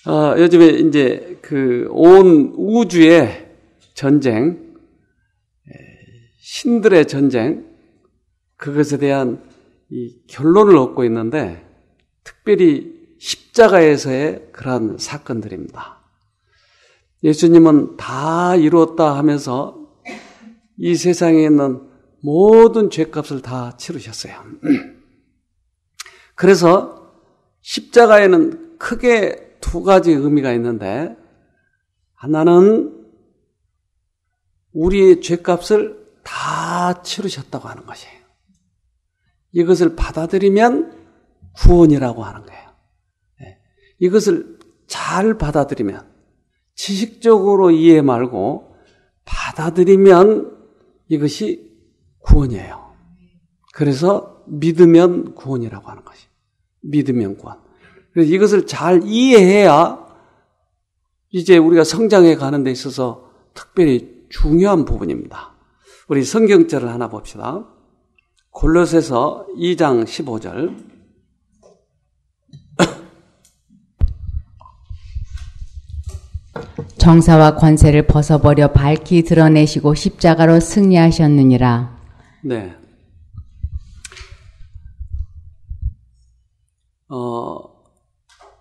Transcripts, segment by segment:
요즘에 이제 그 온 우주의 전쟁, 신들의 전쟁, 그것에 대한 이 결론을 얻고 있는데, 특별히 십자가에서의 그러한 사건들입니다. 예수님은 다 이루었다 하면서 이 세상에 있는 모든 죄값을 다 치르셨어요. 그래서 십자가에는 크게 두 가지 의미가 있는데, 하나는 우리의 죄값을 다 치르셨다고 하는 것이에요. 이것을 받아들이면 구원이라고 하는 거예요. 이것을 잘 받아들이면, 지식적으로 이해 말고 받아들이면 이것이 구원이에요. 그래서 믿으면 구원이라고 하는 것이. 믿으면 구원. 그래서 이것을 잘 이해해야 이제 우리가 성장해 가는 데 있어서 특별히 중요한 부분입니다. 우리 성경절을 하나 봅시다. 골로새서 2장 15절. 정사와 권세를 벗어버려 밝히 드러내시고 십자가로 승리하셨느니라. 네.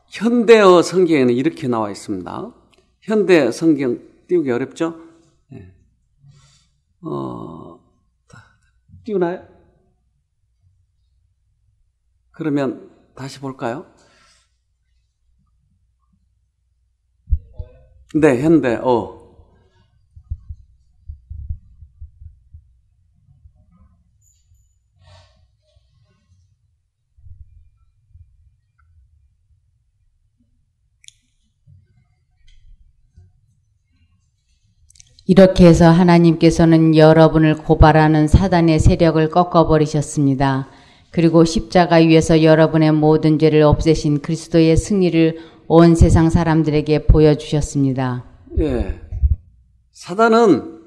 현대어 성경에는 이렇게 나와 있습니다. 현대 성경 띄우기 어렵죠? 네. 띄우나요? 그러면 다시 볼까요? 네, 현대어. 이렇게 해서 하나님께서는 여러분을 고발하는 사단의 세력을 꺾어버리셨습니다. 그리고 십자가 위에서 여러분의 모든 죄를 없애신 그리스도의 승리를 온 세상 사람들에게 보여주셨습니다. 예. 사단은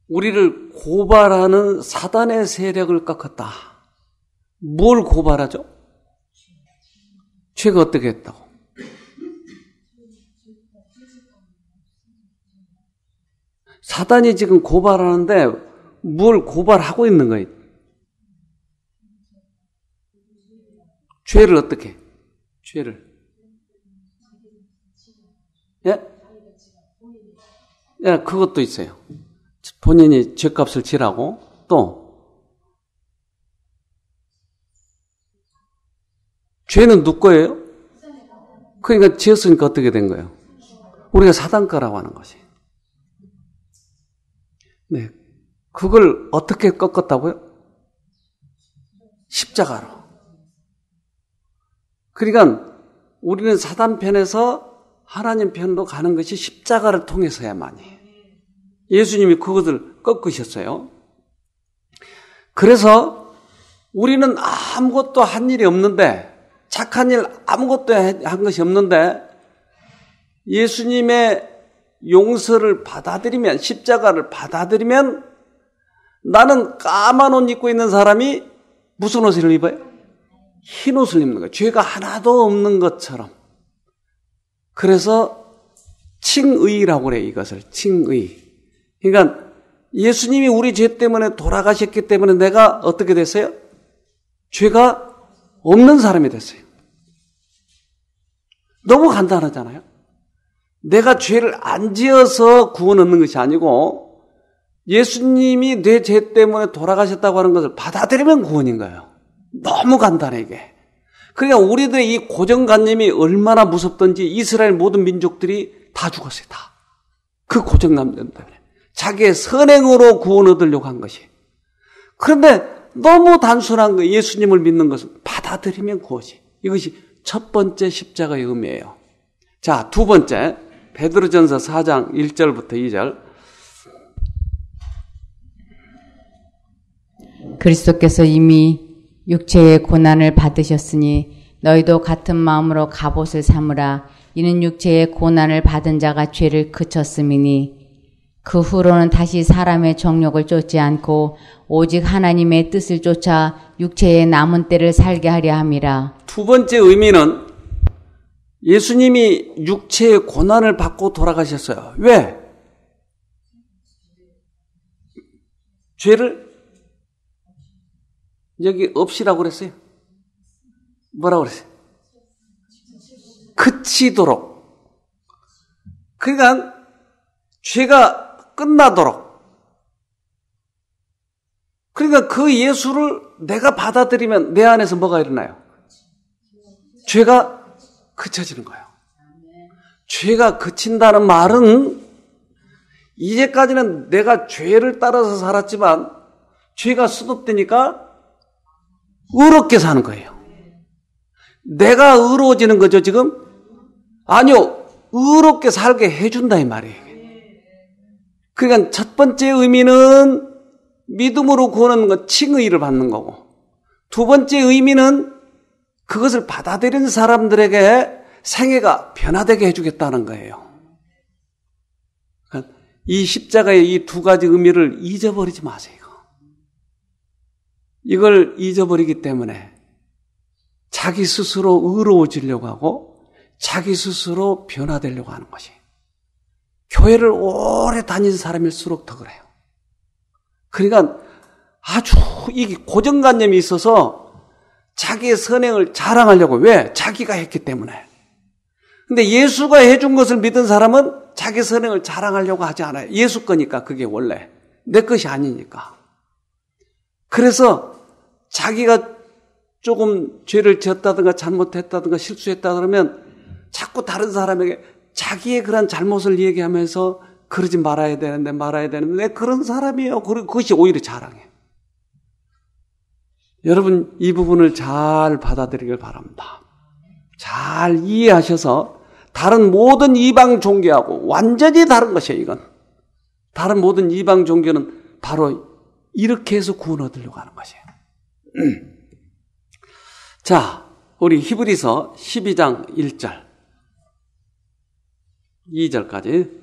우리를 고발하는 사단의 세력을 꺾었다. 뭘 고발하죠? 죄가 어떻게 했다고? 사단이 지금 고발하는데 뭘 고발하고 있는 거예요? 죄를 어떻게 해? 죄를. 예? 예, 그것도 있어요. 본인이 죄값을 지라고. 또 죄는 누구 거예요? 그러니까 지었으니까 어떻게 된 거예요? 우리가 사단 거라고 하는 것이. 네, 그걸 어떻게 꺾었다고요? 십자가로. 그러니까 우리는 사단 편에서 하나님 편으로 가는 것이 십자가를 통해서야만이에요. 예수님이 그것을 꺾으셨어요. 그래서 우리는 아무것도 한 일이 없는데, 착한 일 아무것도 한 것이 없는데, 예수님의 용서를 받아들이면, 십자가를 받아들이면, 나는 까만 옷 입고 있는 사람이 무슨 옷을 입어요? 흰 옷을 입는 거예요. 죄가 하나도 없는 것처럼. 그래서 칭의라고 그래요. 이것을 칭의. 그러니까 예수님이 우리 죄 때문에 돌아가셨기 때문에 내가 어떻게 됐어요? 죄가 없는 사람이 됐어요. 너무 간단하잖아요. 내가 죄를 안 지어서 구원 얻는 것이 아니고 예수님이 내 죄 때문에 돌아가셨다고 하는 것을 받아들이면 구원인 거예요. 너무 간단해 이게. 그러니까 우리들의 이 고정관념이 얼마나 무섭던지 이스라엘 모든 민족들이 다 죽었어요. 다. 그 고정관념 때문에. 자기의 선행으로 구원 얻으려고 한 것이. 그런데 너무 단순한 거 예수님을 믿는 것은 받아들이면 구원이. 이것이 첫 번째 십자가의 의미예요. 자, 두 번째 베드로전서 4장 1절부터 2절. 그리스도께서 이미 육체의 고난을 받으셨으니 너희도 같은 마음으로 갑옷을 삼으라. 이는 육체의 고난을 받은 자가 죄를 그쳤음이니 그 후로는 다시 사람의 정욕을 쫓지 않고 오직 하나님의 뜻을 쫓아 육체의 남은 때를 살게 하려 함이라. 두 번째 의미는 예수님이 육체의 고난을 받고 돌아가셨어요. 왜? 죄를 여기 없이라고 그랬어요. 뭐라고 그랬어요? 그치도록. 그러니까 죄가 끝나도록. 그러니까 그 예수를 내가 받아들이면 내 안에서 뭐가 일어나요? 죄가 그쳐지는 거예요. 죄가 그친다는 말은 이제까지는 내가 죄를 따라서 살았지만 죄가 수습되니까 의롭게 사는 거예요. 내가 의로워지는 거죠, 지금? 아니요. 의롭게 살게 해준다 이 말이에요. 그러니까 첫 번째 의미는 믿음으로 구원하는 건 칭의를 받는 거고, 두 번째 의미는 그것을 받아들인 사람들에게 생애가 변화되게 해주겠다는 거예요. 그러니까 이 십자가의 이 두 가지 의미를 잊어버리지 마세요. 이걸 잊어버리기 때문에 자기 스스로 의로워지려고 하고 자기 스스로 변화되려고 하는 것이. 교회를 오래 다닌 사람일수록 더 그래요. 그러니까 아주 이 고정관념이 있어서 자기의 선행을 자랑하려고. 왜? 자기가 했기 때문에. 근데 예수가 해준 것을 믿은 사람은 자기 선행을 자랑하려고 하지 않아요. 예수 거니까 그게 원래. 내 것이 아니니까. 그래서 자기가 조금 죄를 지었다든가 잘못했다든가 실수했다 그러면 자꾸 다른 사람에게 자기의 그런 잘못을 얘기하면서 그러지 말아야 되는데 그런 사람이에요. 그것이 오히려 자랑해. 여러분 이 부분을 잘 받아들이길 바랍니다. 잘 이해하셔서 다른 모든 이방 종교하고 완전히 다른 것이에요. 이건 다른 모든 이방 종교는 바로 이렇게 해서 구원 얻으려고 하는 것이에요. 자, 우리 히브리서 12장 1절 2절까지.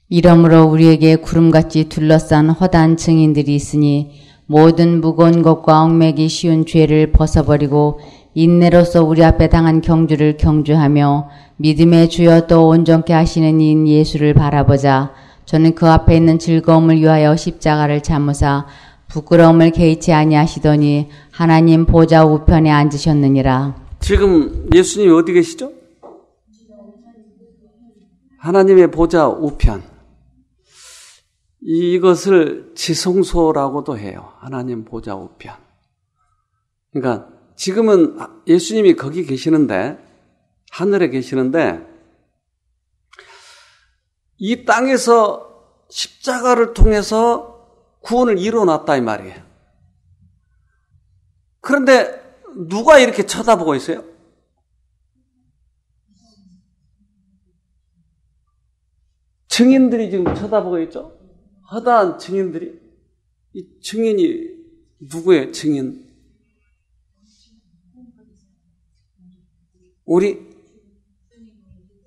이러므로 우리에게 구름같이 둘러싼 허다한 증인들이 있으니 모든 무거운 것과 얽매기 쉬운 죄를 벗어버리고 인내로서 우리 앞에 당한 경주를 경주하며 믿음의 주여 또 온전케 하시는 이인 예수를 바라보자. 저는 그 앞에 있는 즐거움을 위하여 십자가를 참으사 부끄러움을 개의치 아니하시더니 하나님 보좌 우편에 앉으셨느니라. 지금 예수님이 어디 계시죠? 하나님의 보좌 우편. 이것을 지성소라고도 해요. 하나님 보좌 우편. 그러니까 지금은 예수님이 거기 계시는데, 하늘에 계시는데, 이 땅에서 십자가를 통해서 구원을 이루어놨다 이 말이에요. 그런데 누가 이렇게 쳐다보고 있어요? 증인들이 지금 쳐다보고 있죠? 허다한 증인들이. 이 증인이 누구예요? 증인.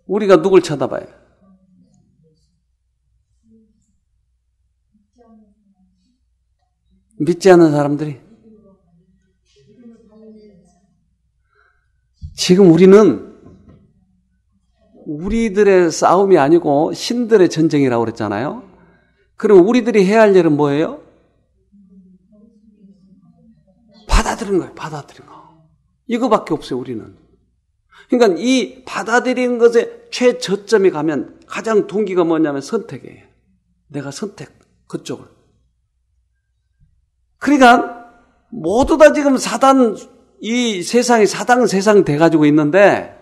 우리가 누굴 쳐다봐요? 믿지 않는 사람들이. 지금 우리는 우리들의 싸움이 아니고 신들의 전쟁이라고 그랬잖아요. 그럼 우리들이 해야 할 일은 뭐예요? 받아들이는 거예요. 받아들이는 거. 이거밖에 없어요. 우리는. 그러니까 이 받아들이는 것에 최저점이 가면 가장 동기가 뭐냐면 선택이에요. 내가 선택. 그쪽을. 그러니까 모두 다 지금 이 세상이 사단 세상 돼가지고 있는데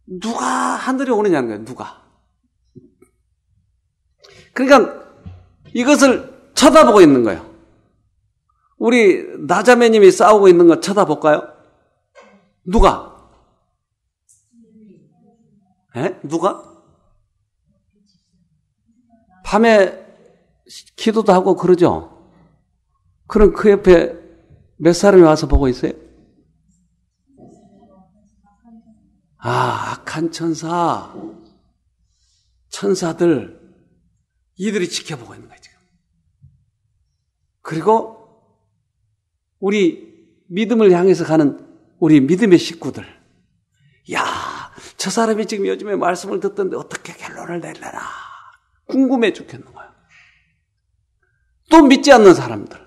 누가 하늘에 오느냐는 거예요. 누가. 그러니까 이것을 쳐다보고 있는 거예요. 우리 나자매님이 싸우고 있는 거 쳐다볼까요? 누가? 누가? 밤에 기도도 하고 그러죠? 그럼 그 옆에 몇 사람이 와서 보고 있어요? 악한 천사들, 이들이 지켜보고 있는 거예요, 지금. 그리고 우리 믿음을 향해서 가는 우리 믿음의 식구들. 야, 저 사람이 지금 요즘에 말씀을 듣던데 어떻게 결론을 내려나 궁금해 죽겠는 거예요. 또 믿지 않는 사람들.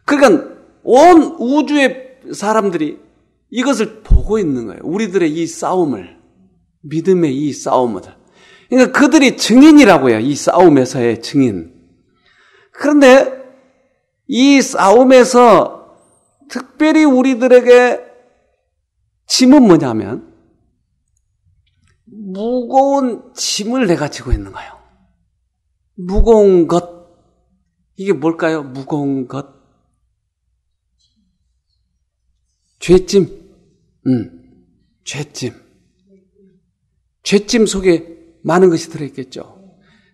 그러니까 온 우주의 사람들이 이것을 보고 있는 거예요. 우리들의 이 싸움을, 믿음의 이 싸움을. 그러니까 그들이 증인이라고요. 이 싸움에서의 증인. 그런데 이 싸움에서 특별히 우리들에게 짐은 뭐냐면 무거운 짐을 내가 지고 있는 거예요. 무거운 것. 이게 뭘까요? 무거운 것. 죄짐. 죄짐. 죄짐 속에 많은 것이 들어있겠죠.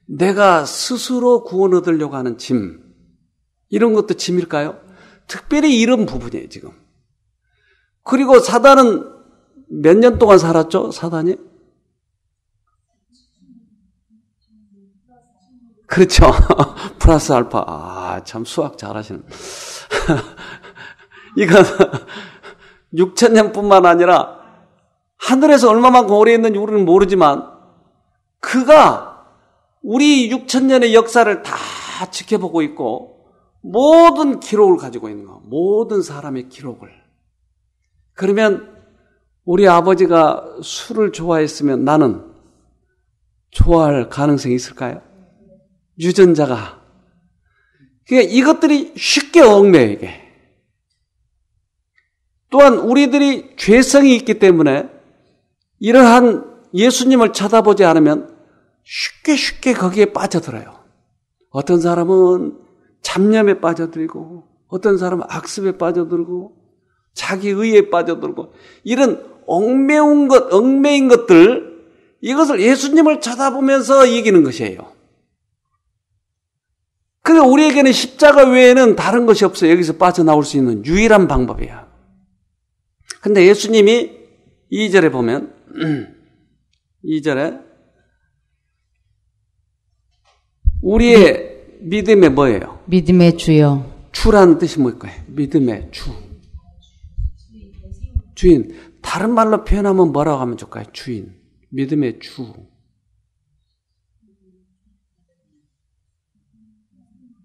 내가 스스로 구원 얻으려고 하는 짐. 이런 것도 짐일까요? 특별히 이런 부분이에요, 지금. 그리고 사단은 몇 년 동안 살았죠, 사단이? 그렇죠. 플러스 알파. 아, 참 수학 잘하시는. 이건 6,000년뿐만 아니라 하늘에서 얼마만큼 오래 있는지 우리는 모르지만 그가 우리 6,000년의 역사를 다 지켜보고 있고 모든 기록을 가지고 있는 거. 모든 사람의 기록을. 그러면 우리 아버지가 술을 좋아했으면 나는 좋아할 가능성이 있을까요? 유전자가. 그러니까 이것들이 쉽게 얽매여 이게. 또한 우리들이 죄성이 있기 때문에 이러한 예수님을 쳐다보지 않으면 쉽게 거기에 빠져들어요. 어떤 사람은 잡념에 빠져들고 어떤 사람은 악습에 빠져들고 자기 의에 빠져들고 이런 얽매인 것들 이것을 예수님을 쳐다보면서 이기는 것이에요. 그래서 우리에게는 십자가 외에는 다른 것이 없어요. 여기서 빠져나올 수 있는 유일한 방법이야. 근데 예수님이 2절에 보면 2절에 우리의 믿음의 뭐예요? 믿음의 주요. 주라는 뜻이 뭘까요? 믿음의 주. 주인. 다른 말로 표현하면 뭐라고 하면 좋을까요? 주인. 믿음의 주.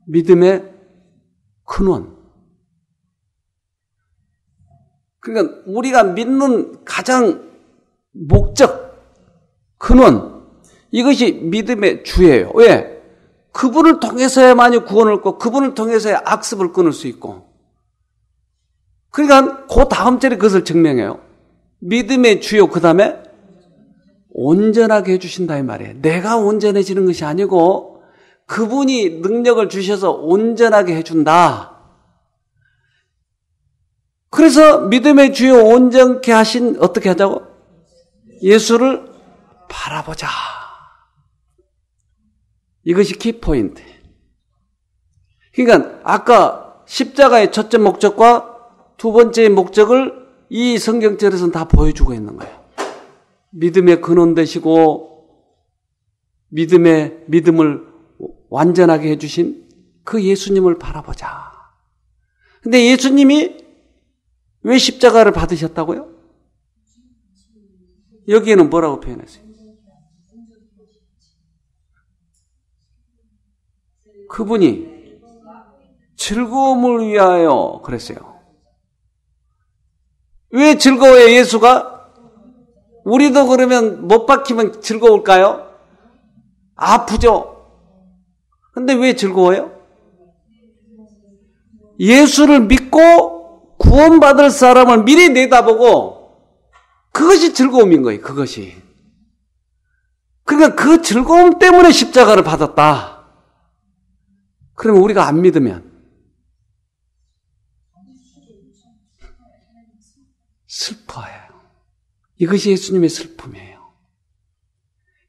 믿음의 근원. 그러니까 우리가 믿는 가장 목적, 근원, 이것이 믿음의 주예요. 왜? 그분을 통해서야만이 구원을 얻고 그분을 통해서야 악습을 끊을 수 있고. 그러니까 그 다음 절에 그것을 증명해요. 믿음의 주요 그 다음에 온전하게 해주신다 이 말이에요. 내가 온전해지는 것이 아니고 그분이 능력을 주셔서 온전하게 해준다. 그래서 믿음의 주요 온전케 하신 어떻게 하자고? 예수를 바라보자. 이것이 키포인트. 그러니까 아까 십자가의 첫째 목적과 두 번째 목적을 이 성경절에서는 다 보여주고 있는 거예요. 믿음의 근원 되시고 믿음을 완전하게 해주신 그 예수님을 바라보자. 근데 예수님이 왜 십자가를 받으셨다고요? 여기에는 뭐라고 표현했어요? 그분이 즐거움을 위하여 그랬어요. 왜 즐거워요, 예수가? 우리도 그러면 못 박히면 즐거울까요? 아프죠? 근데 왜 즐거워요? 예수를 믿고 구원받을 사람을 미리 내다보고 그것이 즐거움인 거예요, 그것이. 그러니까 그 즐거움 때문에 십자가를 받았다. 그러면 우리가 안 믿으면 슬퍼해요. 이것이 예수님의 슬픔이에요.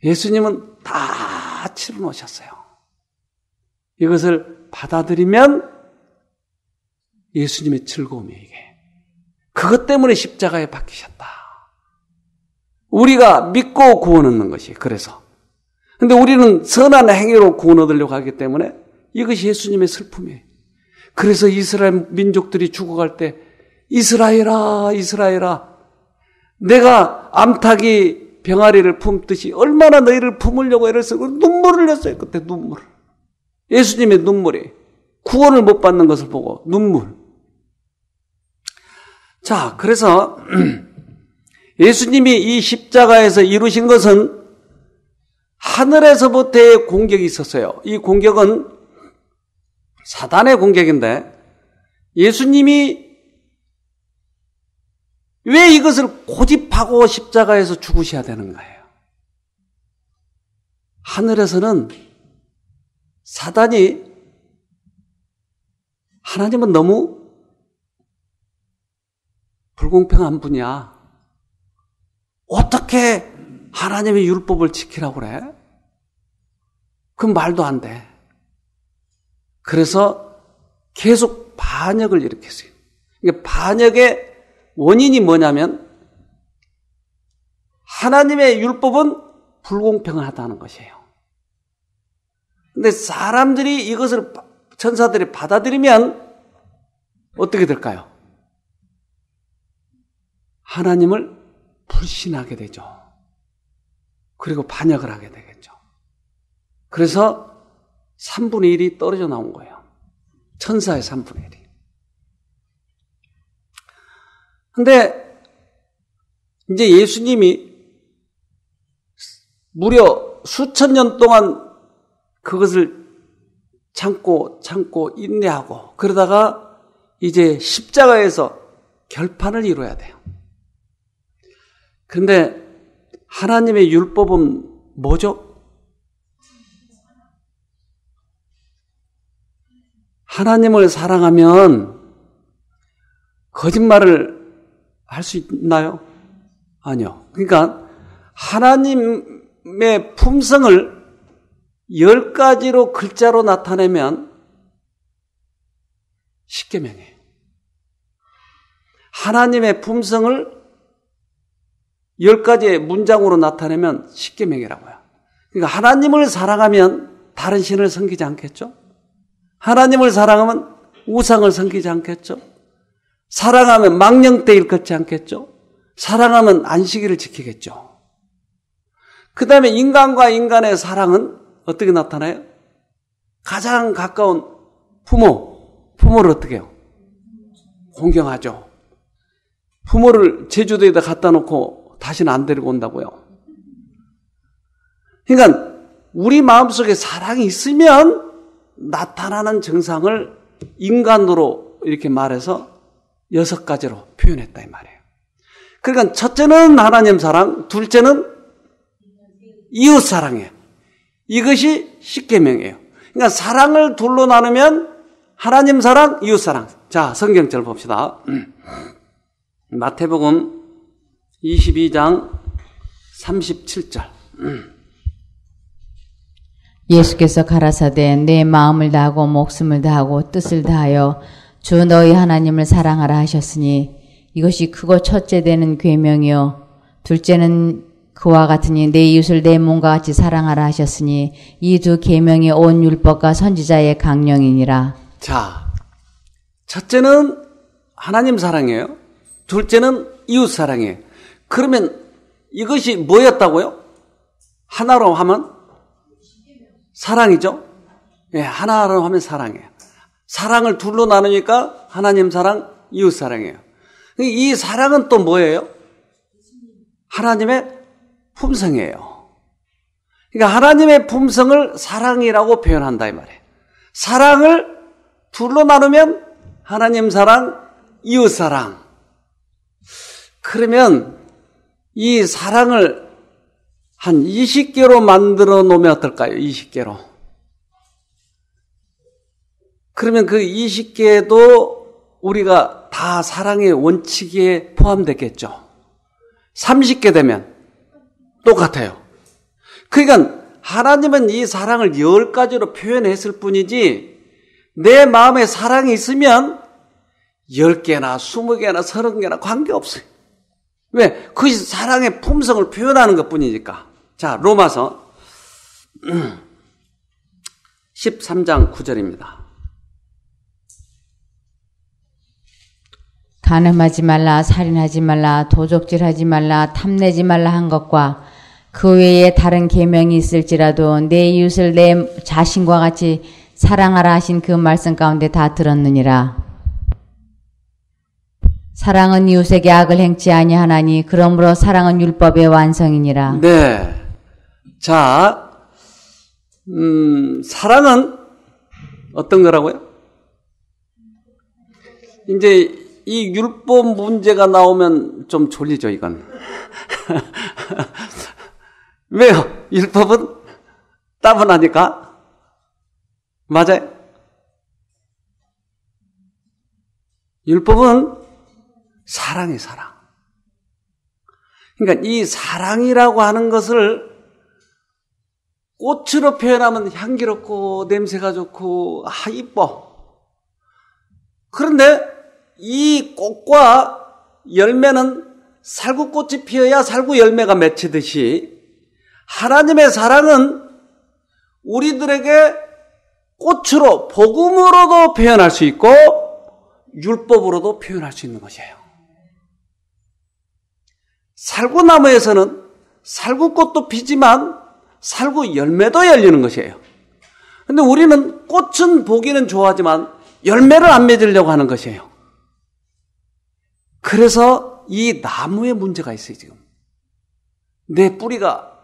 예수님은 다 치러 놓으셨어요. 이것을 받아들이면 예수님의 즐거움이에요, 이게. 그것 때문에 십자가에 박히셨다. 우리가 믿고 구원 얻는 것이 그래서. 근데 우리는 선한 행위로 구원 얻으려고 하기 때문에 이것이 예수님의 슬픔이에요. 그래서 이스라엘 민족들이 죽어갈 때 이스라엘아, 이스라엘아, 내가 암탉이 병아리를 품듯이 얼마나 너희를 품으려고 애를 쓰고 눈물을 흘렸어요. 그때 눈물을. 예수님의 눈물이 구원을 못 받는 것을 보고 눈물. 자, 그래서 예수님이 이 십자가에서 이루신 것은 하늘에서부터의 공격이 있었어요. 이 공격은 사단의 공격인데 예수님이 왜 이것을 고집하고 십자가에서 죽으셔야 되는 거예요? 하늘에서는 사단이 하나님은 너무 불공평한 분이야. 어떻게 하나님의 율법을 지키라고 그래? 그건 말도 안 돼. 그래서 계속 반역을 일으켰어요. 반역의 원인이 뭐냐면 하나님의 율법은 불공평하다는 것이에요. 근데 사람들이 이것을 천사들이 받아들이면 어떻게 될까요? 하나님을 불신하게 되죠. 그리고 반역을 하게 되겠죠. 그래서 3분의 1이 떨어져 나온 거예요. 천사의 3분의 1이. 근데 이제 예수님이 무려 수천 년 동안 그것을 참고 인내하고 그러다가 이제 십자가에서 결판을 이뤄야 돼요. 그런데 하나님의 율법은 뭐죠? 하나님을 사랑하면 거짓말을 할 수 있나요? 아니요. 그러니까 하나님의 품성을 10가지로 글자로 나타내면 십계명이에요. 하나님의 품성을 10가지의 문장으로 나타내면 십계명이라고요. 그러니까 하나님을 사랑하면 다른 신을 섬기지 않겠죠? 하나님을 사랑하면 우상을 섬기지 않겠죠? 사랑하면 망령되 일컫지 않겠죠? 사랑하면 안식일을 지키겠죠? 그 다음에 인간과 인간의 사랑은 어떻게 나타나요? 가장 가까운 부모를 어떻게 해요? 공경하죠. 부모를 제주도에다 갖다 놓고 다시는 안 데리고 온다고요. 그러니까 우리 마음속에 사랑이 있으면 나타나는 증상을 인간으로 이렇게 말해서 6가지로 표현했다 이 말이에요. 그러니까 첫째는 하나님 사랑, 둘째는 이웃 사랑이에요. 이것이 십계명이에요. 그러니까 사랑을 둘로 나누면 하나님 사랑, 이웃 사랑. 자, 성경절 봅시다. 마태복음 22장 37절. 예수께서 가라사대 내 마음을 다하고 목숨을 다하고 뜻을 다하여 주 너희 하나님을 사랑하라 하셨으니 이것이 크고 첫째 되는 계명이요 둘째는 그와 같으니 내 이웃을 내 몸과 같이 사랑하라 하셨으니 이 두 계명이 온 율법과 선지자의 강령이니라. 자, 첫째는 하나님 사랑이에요. 둘째는 이웃 사랑이에요. 그러면 이것이 뭐였다고요? 하나로 하면 사랑이죠? 예, 하나로 하면 사랑이에요. 사랑을 둘로 나누니까 하나님 사랑, 이웃 사랑이에요. 이 사랑은 또 뭐예요? 하나님의 품성이에요. 그러니까 하나님의 품성을 사랑이라고 표현한다 이 말이에요. 사랑을 둘로 나누면 하나님 사랑, 이웃 사랑. 그러면 이 사랑을 한 20개로 만들어 놓으면 어떨까요? 20개로. 그러면 그 20개도 우리가 다 사랑의 원칙에 포함되겠죠. 30개 되면 똑같아요. 그러니까 하나님은 이 사랑을 10가지로 표현했을 뿐이지 내 마음에 사랑이 있으면 10개나 20개나 30개나 관계없어요. 왜? 그것이 사랑의 품성을 표현하는 것뿐이니까. 자, 로마서 13장 9절입니다. 간음하지 말라, 살인하지 말라, 도적질하지 말라, 탐내지 말라 한 것과 그 외에 다른 계명이 있을지라도 내 이웃을 내 자신과 같이 사랑하라 하신 그 말씀 가운데 다 들었느니라. 사랑은 이웃에게 악을 행치 아니하나니 그러므로 사랑은 율법의 완성이니라. 네. 자, 사랑은 어떤 거라고요? 이제 이 율법 문제가 나오면 좀 졸리죠, 이건. 왜요? 율법은 따분하니까? 맞아요? 율법은 사랑이 사랑. 그러니까 이 사랑이라고 하는 것을 꽃으로 표현하면 향기롭고 냄새가 좋고 이뻐. 그런데 이 꽃과 열매는 살구꽃이 피어야 살구 열매가 맺히듯이 하나님의 사랑은 우리들에게 꽃으로 복음으로도 표현할 수 있고 율법으로도 표현할 수 있는 것이에요. 살구나무에서는 살구꽃도 피지만 살구 열매도 열리는 것이에요. 근데 우리는 꽃은 보기는 좋아하지만 열매를 안 맺으려고 하는 것이에요. 그래서 이 나무에 문제가 있어요, 지금. 내 뿌리가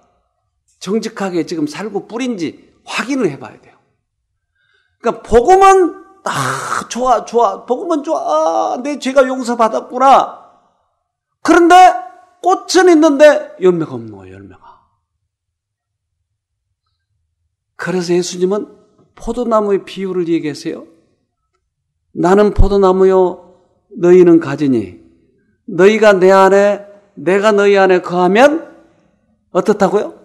정직하게 지금 살구 뿌리인지 확인을 해봐야 돼요. 그러니까 복음은 좋아. 복음은 좋아. 내 죄가 용서받았구나. 그런데 꽃은 있는데 열매가 없는 거예요, 열매가. 그래서 예수님은 포도나무의 비유를 얘기했어요. 나는 포도나무요, 너희는 가지니 너희가 내 안에, 내가 너희 안에 거하면 어떻다고요?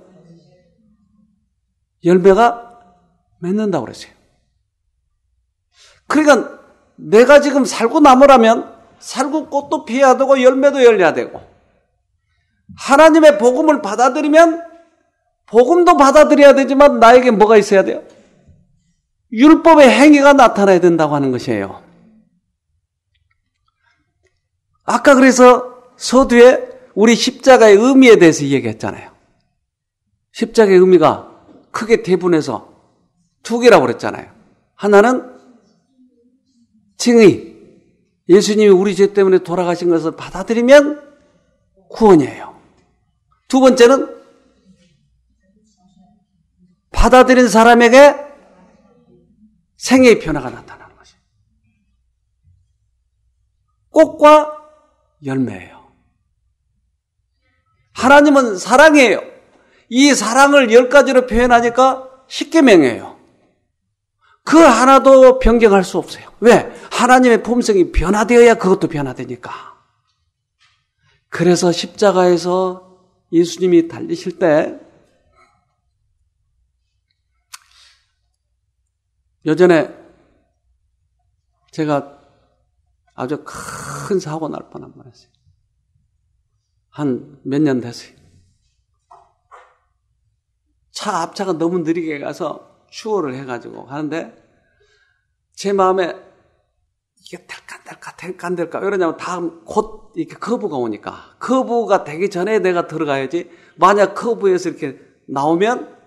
열매가 맺는다고 그랬어요. 그러니까 내가 지금 살구나무라면 살구꽃도 피해야 되고 열매도 열려야 되고 하나님의 복음을 받아들이면 복음도 받아들여야 되지만 나에게 뭐가 있어야 돼요? 율법의 행위가 나타나야 된다고 하는 것이에요. 아까 그래서 서두에 우리 십자가의 의미에 대해서 얘기했잖아요. 십자가의 의미가 크게 대분해서 두 개라고 그랬잖아요. 하나는 칭의, 예수님이 우리 죄 때문에 돌아가신 것을 받아들이면 구원이에요. 두 번째는 받아들인 사람에게 생애의 변화가 나타나는 것이에요. 꽃과 열매예요. 하나님은 사랑이에요. 이 사랑을 10가지로 표현하니까 십계명이에요. 그 하나도 변경할 수 없어요. 왜? 하나님의 품성이 변화되어야 그것도 변화되니까. 그래서 십자가에서 예수님이 달리실 때 예전에 제가 아주 큰 사고 날 뻔한 번 했어요. 한 몇 년 됐어요. 차 앞차가 너무 느리게 가서 추월을 해가지고 하는데 제 마음에 이게 될까 왜 그러냐면 다음 곧 이렇게 커브가 오니까 커브가 되기 전에 내가 들어가야지 만약 커브에서 이렇게 나오면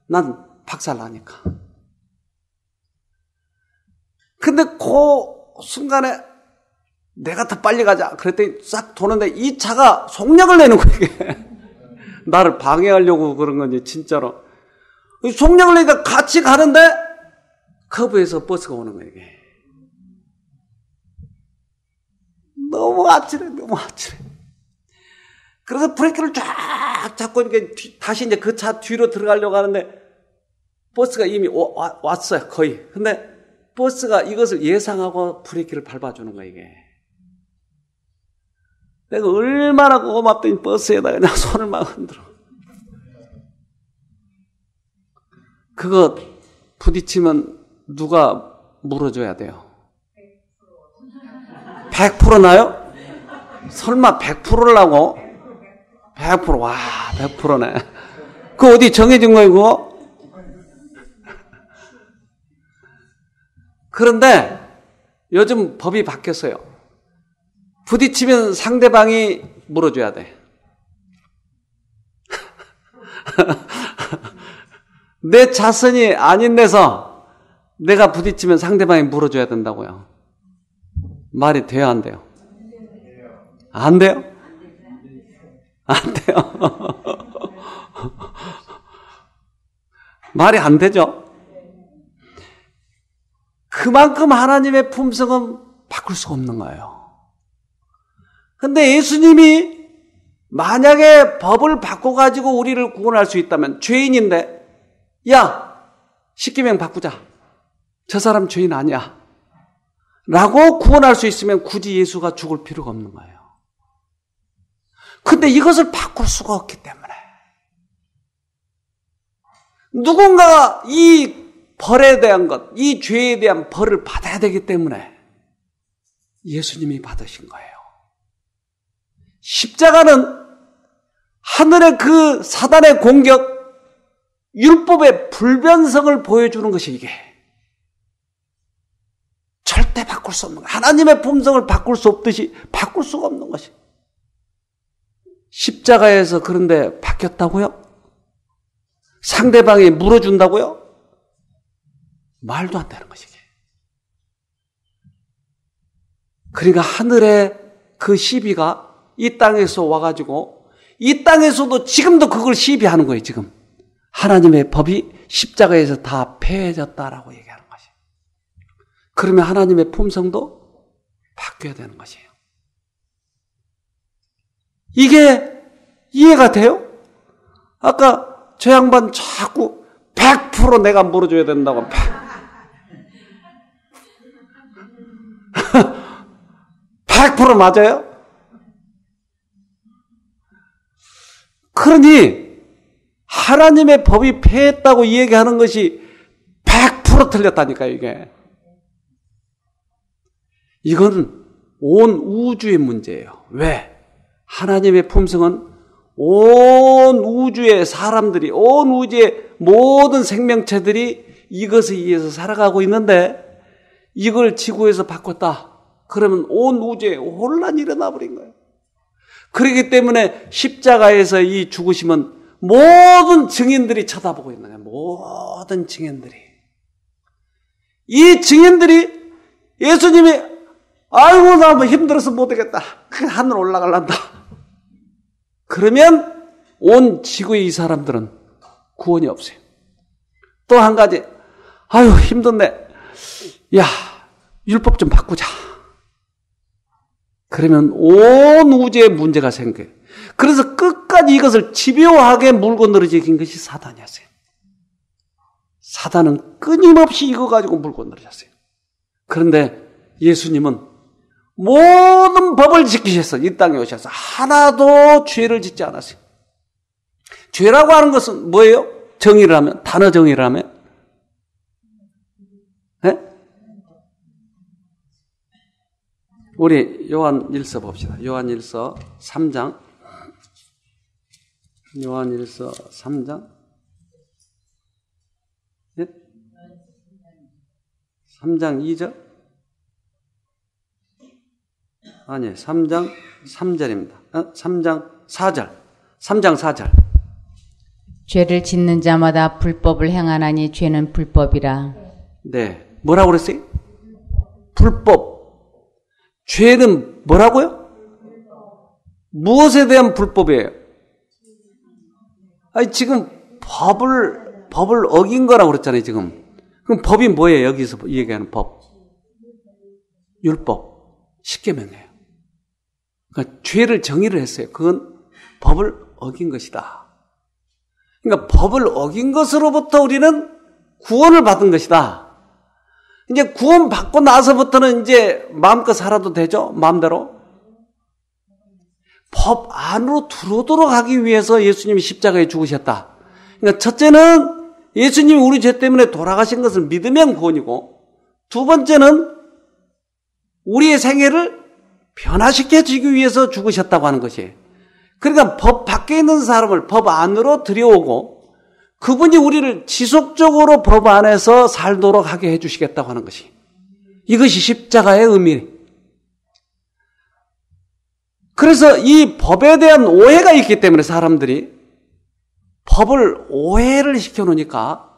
난 박살나니까. 근데 그 순간에 내가 더 빨리 가자 그랬더니 싹 도는데 이 차가 속력을 내는 거예요. 이게. 나를 방해하려고 그런 건지 진짜로. 속력을 내니까 같이 가는데 커브에서 버스가 오는 거예요. 이게. 너무 아찔해. 그래서 브레이크를 쫙 잡고 이렇게 다시 이제 그 차 뒤로 들어가려고 하는데 버스가 이미 왔어요. 거의. 근데 버스가 이것을 예상하고 브레이크를 밟아주는 거예요. 이게. 내가 얼마나 고맙더니 버스에다 그냥 손을 막 흔들어. 그거 부딪히면 누가 물어줘야 돼요? 100% 나요? 설마 100%라고? 100%, 와, 100%네. 그거 어디 정해진 거예요, 그거? 그런데 요즘 법이 바뀌었어요. 부딪히면 상대방이 물어줘야 돼. 내 자선이 아닌 데서 내가 부딪히면 상대방이 물어줘야 된다고요. 말이 돼요, 안 돼요? 안 돼요? 안 돼요. 말이 안 되죠? 그만큼 하나님의 품성은 바꿀 수가 없는 거예요. 근데 예수님이 만약에 법을 바꿔가지고 우리를 구원할 수 있다면, 죄인인데, 야, 십계명 바꾸자. 저 사람 죄인 아니야. 라고 구원할 수 있으면 굳이 예수가 죽을 필요가 없는 거예요. 근데 이것을 바꿀 수가 없기 때문에 누군가가 이 벌에 대한 것, 이 죄에 대한 벌을 받아야 되기 때문에 예수님이 받으신 거예요. 십자가는 하늘의 그 사단의 공격, 율법의 불변성을 보여주는 것이 이게 절대 바꿀 수 없는 거예요. 하나님의 품성을 바꿀 수 없듯이 바꿀 수가 없는 것이. 십자가에서 그런데 바뀌었다고요? 상대방이 물어준다고요? 말도 안 되는 것이게. 그러니까 하늘의 그 시비가 이 땅에서 와가지고 이 땅에서도 지금도 그걸 시비하는 거예요. 지금 하나님의 법이 십자가에서 다 폐해졌다라고 얘기하는 것이. 그러면 하나님의 품성도 바뀌어야 되는 것이에요. 이게 이해가 돼요? 아까 저 양반 자꾸 100% 내가 물어줘야 된다고. 100% 맞아요? 그러니 하나님의 법이 폐했다고 얘기하는 것이 100% 틀렸다니까요, 이게. 이건 온 우주의 문제예요. 왜? 하나님의 품성은 온 우주의 사람들이, 온 우주의 모든 생명체들이 이것에 의해서 살아가고 있는데 이걸 지구에서 바꿨다. 그러면 온 우주에 혼란이 일어나 버린 거예요. 그렇기 때문에 십자가에서 이 죽으심은 모든 증인들이 쳐다보고 있는 거예요. 모든 증인들이. 이 증인들이 예수님이 아이고 나 뭐 힘들어서 못하겠다. 그냥 하늘 올라갈란다. 그러면 온 지구의 이 사람들은 구원이 없어요. 또 한 가지, 아유 힘든데 야 율법 좀 바꾸자. 그러면 온 우주에 문제가 생겨요. 그래서 끝까지 이것을 집요하게 물고 늘어지긴 것이 사단이었어요. 사단은 끊임없이 이거 가지고 물고 늘어졌어요. 그런데 예수님은 모든 법을 지키셔서 이 땅에 오셔서 하나도 죄를 짓지 않았어요. 죄라고 하는 것은 뭐예요? 정의를 하면, 단어 정의를 하면? 네? 우리 요한일서 봅시다. 요한일서 3장. 요한일서 3장. 네? 3장 2절? 아니, 3장 3절입니다. 3장 4절. 3장 4절. 죄를 짓는 자마다 불법을 행하나니 죄는 불법이라. 네. 뭐라고 그랬어요? 불법. 죄는 뭐라고요? 무엇에 대한 불법이에요? 아니, 지금 법을 어긴 거라고 그랬잖아요, 지금. 그럼 법이 뭐예요, 여기서 얘기하는 법? 율법. 십계명이에요. 그러니까 죄를 정의를 했어요. 그건 법을 어긴 것이다. 그러니까 법을 어긴 것으로부터 우리는 구원을 받은 것이다. 이제 구원 받고 나서부터는 이제 마음껏 살아도 되죠? 마음대로. 법 안으로 들어오도록 하기 위해서 예수님이 십자가에 죽으셨다. 그러니까 첫째는 예수님이 우리 죄 때문에 돌아가신 것을 믿으면 구원이고, 두 번째는 우리의 생애를 변화시켜주기 위해서 죽으셨다고 하는 것이에요. 그러니까 법 밖에 있는 사람을 법 안으로 들여오고 그분이 우리를 지속적으로 법 안에서 살도록 하게 해주시겠다고 하는 것이, 이것이 십자가의 의미. 그래서 이 법에 대한 오해가 있기 때문에 사람들이 법을 오해를 시켜놓으니까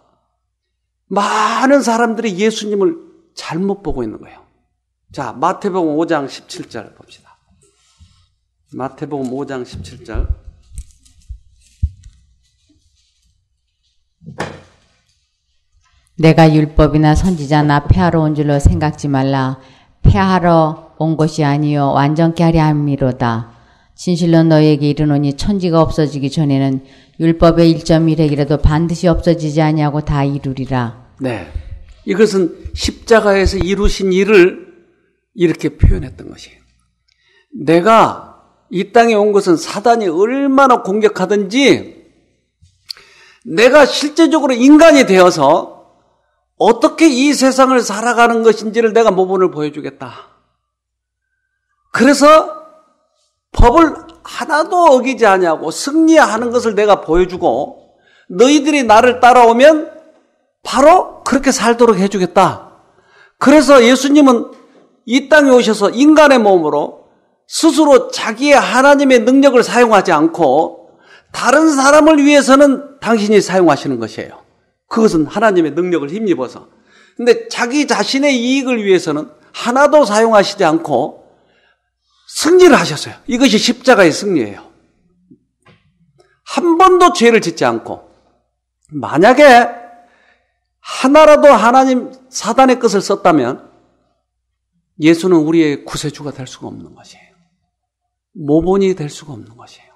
많은 사람들이 예수님을 잘못 보고 있는 거예요. 자, 마태복음 5장 17절 봅시다. 마태복음 5장 17절. 내가 율법이나 선지자나 폐하러 온 줄로 생각지 말라. 폐하러 온 것이 아니요 완전케 하려 함이로다. 진실로 너희에게 이르노니 천지가 없어지기 전에는 율법의 1.1획이라도 반드시 없어지지 아니하고 다 이루리라. 네, 이것은 십자가에서 이루신 일을 이렇게 표현했던 것이에요. 내가 이 땅에 온 것은 사단이 얼마나 공격하든지 내가 실제적으로 인간이 되어서 어떻게 이 세상을 살아가는 것인지를 내가 모범을 보여주겠다. 그래서 법을 하나도 어기지 아니하고 승리하는 것을 내가 보여주고 너희들이 나를 따라오면 바로 그렇게 살도록 해주겠다. 그래서 예수님은 이 땅에 오셔서 인간의 몸으로 스스로 자기의 하나님의 능력을 사용하지 않고 다른 사람을 위해서는 당신이 사용하시는 것이에요. 그것은 하나님의 능력을 힘입어서. 근데 자기 자신의 이익을 위해서는 하나도 사용하시지 않고 승리를 하셨어요. 이것이 십자가의 승리예요. 한 번도 죄를 짓지 않고 만약에 하나라도 하나님 사단의 것을 썼다면 예수는 우리의 구세주가 될 수가 없는 것이에요. 모본이 될 수가 없는 것이에요.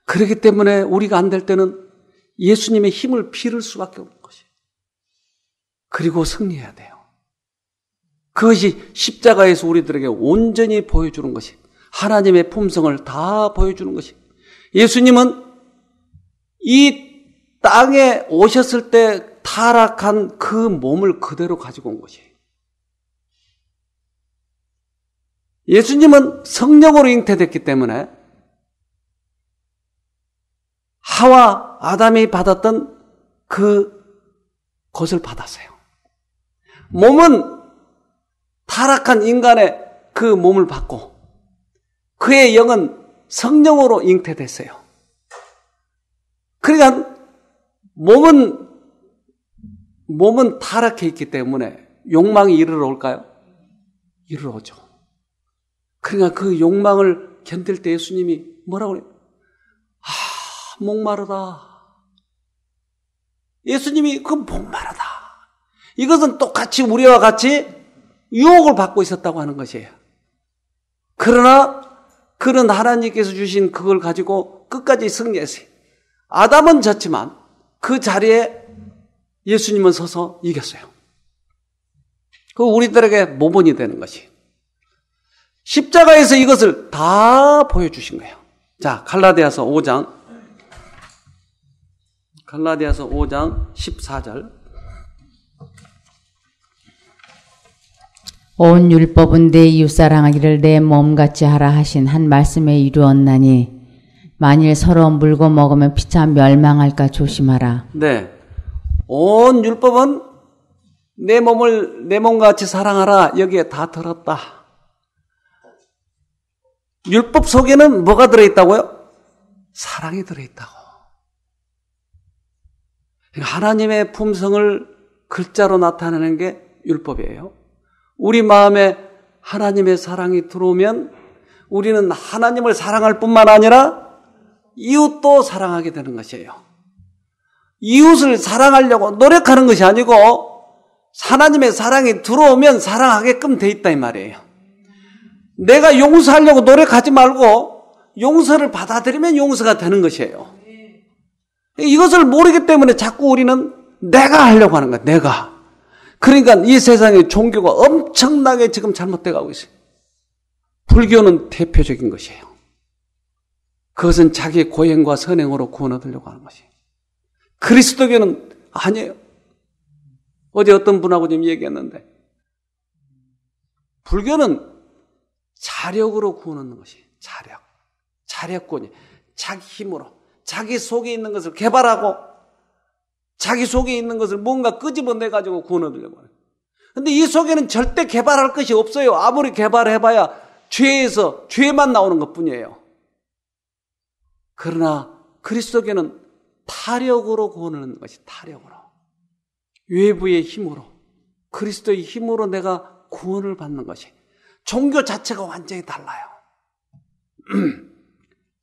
그렇기 때문에 우리가 안 될 때는 예수님의 힘을 빌을 수밖에 없는 것이에요. 그리고 승리해야 돼요. 그것이 십자가에서 우리들에게 온전히 보여주는 것이 하나님의 품성을 다 보여주는 것이 예수님은 이 땅에 오셨을 때 타락한 그 몸을 그대로 가지고 온 것이에요. 예수님은 성령으로 잉태됐기 때문에 하와 아담이 받았던 그 것을 받았어요. 몸은 타락한 인간의 그 몸을 받고 그의 영은 성령으로 잉태됐어요. 그러니까 몸은 타락해 있기 때문에 욕망이 이르러 올까요? 이르러 오죠. 그러니까 그 욕망을 견딜 때 예수님이 뭐라고 그래요? 목마르다. 예수님이 그 목마르다. 이것은 똑같이 우리와 같이 유혹을 받고 있었다고 하는 것이에요. 그러나 그는 하나님께서 주신 그걸 가지고 끝까지 승리했어요. 아담은 졌지만 그 자리에 예수님은 서서 이겼어요. 그 우리들에게 모본이 되는 것이 십자가에서 이것을 다 보여주신 거예요. 자, 갈라디아서 5장 14절. 온 율법은 내 이웃 사랑하기를 내 몸같이 하라 하신 한 말씀에 이루었나니 만일 서로 물고 먹으면 피차 멸망할까 조심하라. 네, 온 율법은 내 몸같이 사랑하라. 여기에 다 들었다. 율법 속에는 뭐가 들어있다고요? 사랑이 들어있다고. 하나님의 품성을 글자로 나타내는 게 율법이에요. 우리 마음에 하나님의 사랑이 들어오면 우리는 하나님을 사랑할 뿐만 아니라 이웃도 사랑하게 되는 것이에요. 이웃을 사랑하려고 노력하는 것이 아니고 하나님의 사랑이 들어오면 사랑하게끔 돼 있다 이 말이에요. 내가 용서하려고 노력하지 말고 용서를 받아들이면 용서가 되는 것이에요. 이것을 모르기 때문에 자꾸 우리는 내가 하려고 하는 거야. 내가. 그러니까 이 세상의 종교가 엄청나게 지금 잘못돼 가고 있어요. 불교는 대표적인 것이에요. 그것은 자기의 고행과 선행으로 구원 얻으려고 하는 것이에요. 그리스도교는 아니에요. 어제 어떤 분하고 좀 얘기했는데 불교는 자력으로 구원 얻는 것이에요. 자력권이 자기 힘으로 자기 속에 있는 것을 개발하고 자기 속에 있는 것을 뭔가 끄집어내가지고 구원 얻으려고 해요. 근데 이 속에는 절대 개발할 것이 없어요. 아무리 개발해봐야 죄에서 죄만 나오는 것뿐이에요. 그러나 그리스도교는 타력으로 구원을 얻는 것이 타력으로. 외부의 힘으로, 그리스도의 힘으로 내가 구원을 받는 것이. 종교 자체가 완전히 달라요.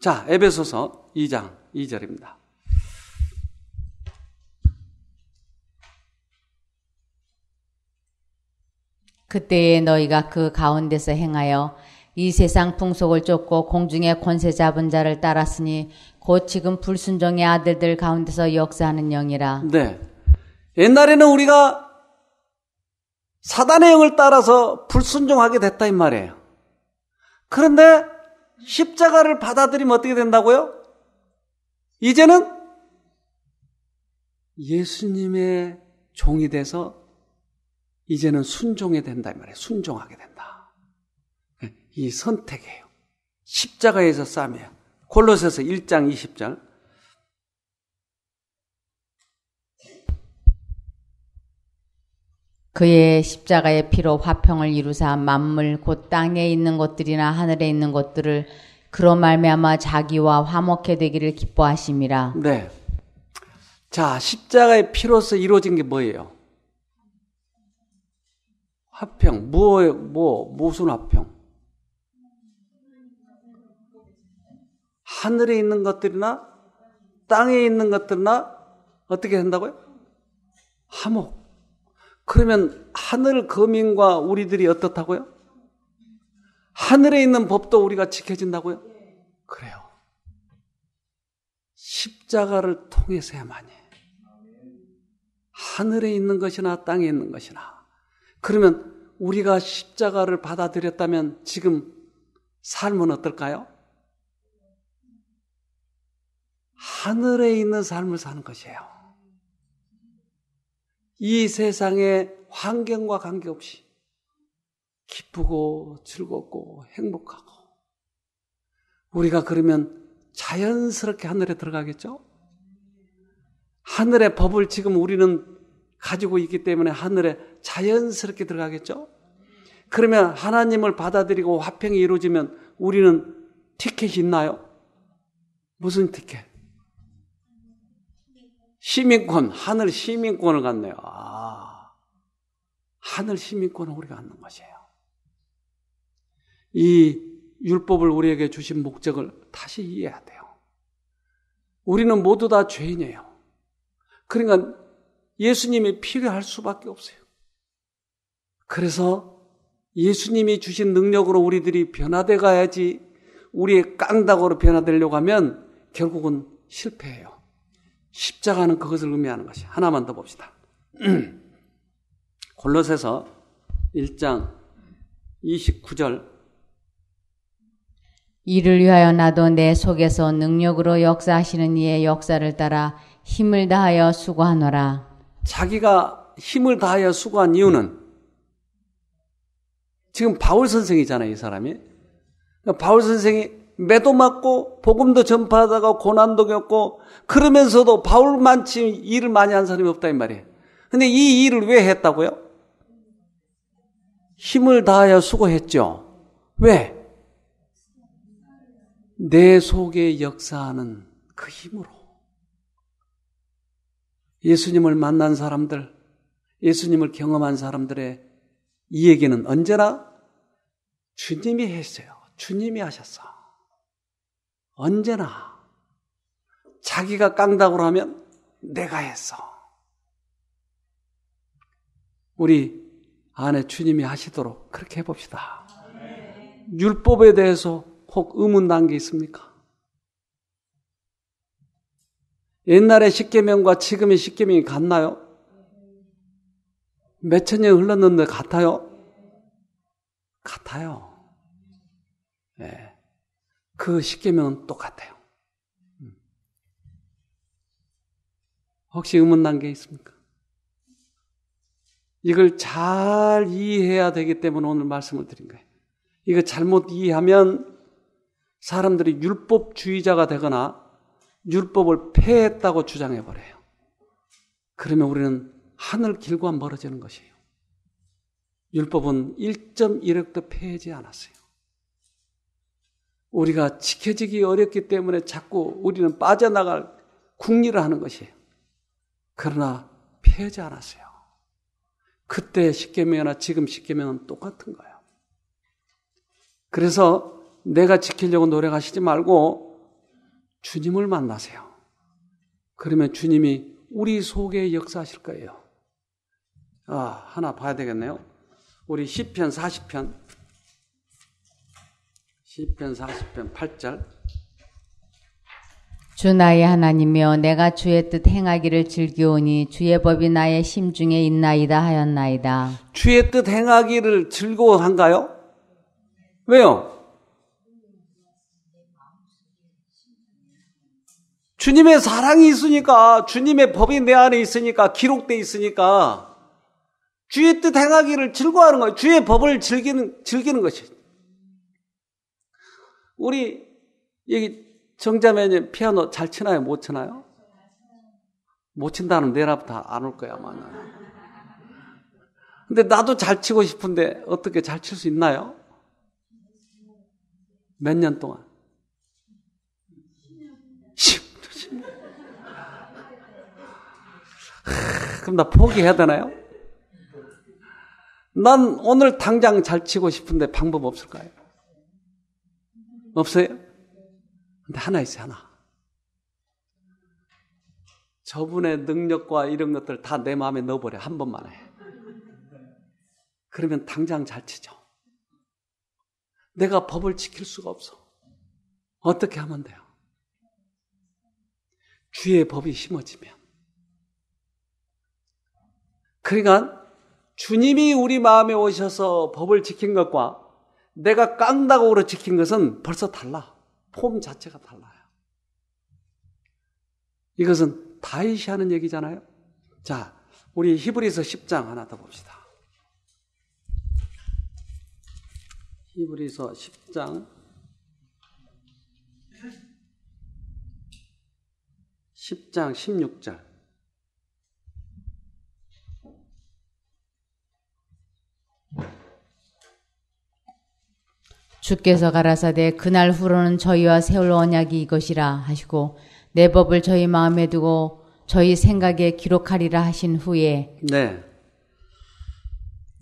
자, 에베소서 2장 2절입니다. 그때에 너희가 그 가운데서 행하여 이 세상 풍속을 쫓고 공중의 권세 잡은 자를 따랐으니 곧 지금 불순종의 아들들 가운데서 역사하는 영이라. 네. 옛날에는 우리가 사단의 영을 따라서 불순종하게 됐다 이 말이에요. 그런데 십자가를 받아들이면 어떻게 된다고요? 이제는 예수님의 종이 돼서 이제는 순종이 된다 이 말이에요. 순종하게 된다. 이 선택이에요. 십자가에서 싸매요. 골로새서 1장 20절. 그의 십자가의 피로 화평을 이루사 만물 곧 땅에 있는 것들이나 하늘에 있는 것들을 그로 말미암아 자기와 화목해 되기를 기뻐하심이라. 네. 자, 십자가의 피로서 이루어진 게 뭐예요? 화평. 무슨 화평? 하늘에 있는 것들이나 땅에 있는 것들이나 어떻게 된다고요? 화목. 그러면 하늘 거민과 우리들이 어떻다고요? 하늘에 있는 법도 우리가 지켜진다고요? 그래요. 십자가를 통해서야만이 하늘에 있는 것이나 땅에 있는 것이나. 그러면 우리가 십자가를 받아들였다면 지금 삶은 어떨까요? 하늘에 있는 삶을 사는 것이에요. 이 세상의 환경과 관계없이 기쁘고 즐겁고 행복하고 우리가 그러면 자연스럽게 하늘에 들어가겠죠? 하늘의 법을 지금 우리는 가지고 있기 때문에 하늘에 자연스럽게 들어가겠죠? 그러면 하나님을 받아들이고 화평이 이루어지면 우리는 티켓이 있나요? 무슨 티켓? 시민권, 하늘 시민권을 갖네요. 하늘 시민권을 우리가 갖는 것이에요. 이 율법을 우리에게 주신 목적을 다시 이해해야 돼요. 우리는 모두 다 죄인이에요. 그러니까 예수님이 필요할 수밖에 없어요. 그래서 예수님이 주신 능력으로 우리들이 변화돼 가야지. 우리의 깡다구로 변화되려고 하면 결국은 실패해요. 십자가는 그것을 의미하는 것이. 하나만 더 봅시다. 골로새서 1장 29절. 이를 위하여 나도 내 속에서 능력으로 역사하시는 이의 역사를 따라 힘을 다하여 수고하노라. 자기가 힘을 다하여 수고한 이유는 지금 바울 선생이잖아요, 이 사람이. 바울 선생이 매도 맞고 복음도 전파하다가 고난도 겪고 그러면서도 바울만치 일을 많이 한 사람이 없다 이 말이에요. 근데 이 일을 왜 했다고요? 힘을 다하여 수고했죠. 왜? 내 속에 역사하는 그 힘으로. 예수님을 만난 사람들, 예수님을 경험한 사람들의 이 얘기는 언제나 주님이 했어요. 주님이 하셨어. 언제나 자기가 깡다구로 하면 내가 했어. 우리 안에 주님이 하시도록 그렇게 해봅시다. 율법에 대해서 혹 의문 난 게 있습니까? 옛날의 십계명과 지금의 십계명이 같나요? 몇천 년 흘렀는데 같아요? 같아요. 네. 그 십계명은 똑같아요. 혹시 의문 난 게 있습니까? 이걸 잘 이해해야 되기 때문에 오늘 말씀을 드린 거예요. 이거 잘못 이해하면 사람들이 율법주의자가 되거나 율법을 폐했다고 주장해버려요. 그러면 우리는 하늘 길과 멀어지는 것이에요. 율법은 1.1획도 폐하지 않았어요. 우리가 지켜지기 어렵기 때문에 자꾸 우리는 빠져나갈 궁리를 하는 것이에요. 그러나 피하지 않았어요. 그때 십계명이나 지금 십계명은 똑같은 거예요. 그래서 내가 지키려고 노력하시지 말고 주님을 만나세요. 그러면 주님이 우리 속에 역사하실 거예요. 하나 봐야 되겠네요. 우리 시편 40편 8절. 주 나의 하나님이여 내가 주의 뜻 행하기를 즐기오니 주의 법이 나의 심중에 있나이다 하였나이다. 주의 뜻 행하기를 즐거워한가요? 왜요? 주님의 사랑이 있으니까, 주님의 법이 내 안에 있으니까, 기록되어 있으니까 주의 뜻 행하기를 즐거워하는 거예요. 주의 법을 즐기는 것이. 우리 여기 정자매님 피아노 잘 치나요? 못 치나요? 못 친다는 내일부터 안 올 거야 아마. 근데 나도 잘 치고 싶은데 어떻게 잘 칠 수 있나요? 몇 년 동안? 10년. 그럼 나 포기해야 되나요? 난 오늘 당장 잘 치고 싶은데 방법 없을까요? 없어요? 근데 하나 있어요, 하나. 저분의 능력과 이런 것들 다 내 마음에 넣어버려, 한 번만 해. 그러면 당장 잘 치죠. 내가 법을 지킬 수가 없어. 어떻게 하면 돼요? 주의 법이 심어지면. 그러니까 주님이 우리 마음에 오셔서 법을 지킨 것과 내가 깡다고로 지킨 것은 벌써 달라. 폼 자체가 달라요. 이것은 다윗이 하는 얘기잖아요. 자, 우리 히브리서 10장 하나 더 봅시다. 히브리서 10장 16절. 주께서 가라사대 그날 후로는 저희와 세울 언약이 이것이라 하시고 내 법을 저희 마음에 두고 저희 생각에 기록하리라 하신 후에. 네.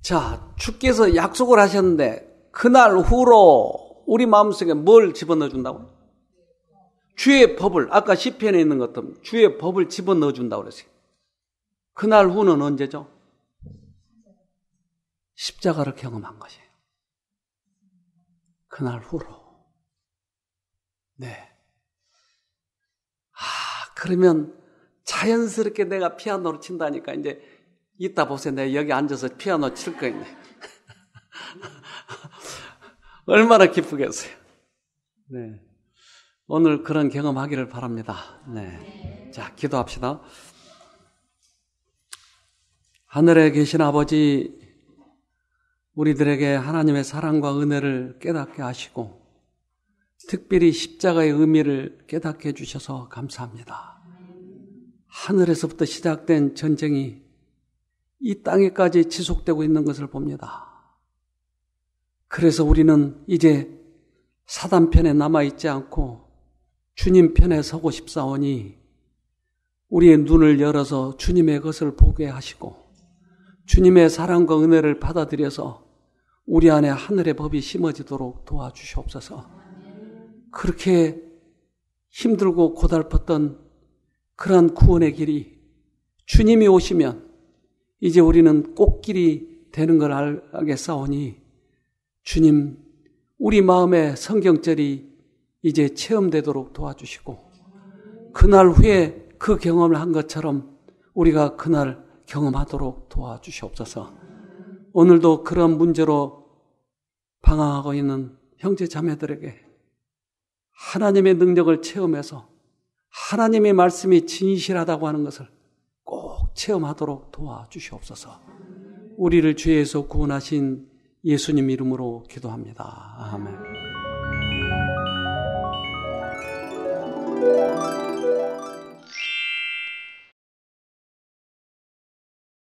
자, 주께서 약속을 하셨는데 그날 후로 우리 마음속에 뭘 집어넣어 준다고요? 주의 법을, 아까 시편에 있는 것처럼 주의 법을 집어넣어 준다고 그랬어요. 그날 후는 언제죠? 십자가를 경험한 것이에요. 그날 후로. 네. 그러면 자연스럽게 내가 피아노를 친다니까 이제 이따 보세요. 내가 여기 앉아서 피아노 칠 거 있네. 얼마나 기쁘겠어요. 네. 오늘 그런 경험하기를 바랍니다. 네. 자, 기도합시다. 하늘에 계신 아버지, 우리들에게 하나님의 사랑과 은혜를 깨닫게 하시고 특별히 십자가의 의미를 깨닫게 해주셔서 감사합니다. 하늘에서부터 시작된 전쟁이 이 땅에까지 지속되고 있는 것을 봅니다. 그래서 우리는 이제 사단 편에 남아있지 않고 주님 편에 서고 싶사오니 우리의 눈을 열어서 주님의 것을 보게 하시고 주님의 사랑과 은혜를 받아들여서 우리 안에 하늘의 법이 심어지도록 도와주시옵소서. 그렇게 힘들고 고달팠던 그러한 구원의 길이 주님이 오시면 이제 우리는 꽃길이 되는 걸 알겠사오니 주님, 우리 마음에 성경절이 이제 체험되도록 도와주시고 그날 후에 그 경험을 한 것처럼 우리가 그날 경험하도록 도와주시옵소서. 오늘도 그런 문제로 방황하고 있는 형제 자매들에게 하나님의 능력을 체험해서 하나님의 말씀이 진실하다고 하는 것을 꼭 체험하도록 도와주시옵소서. 우리를 죄에서 구원하신 예수님 이름으로 기도합니다. 아멘.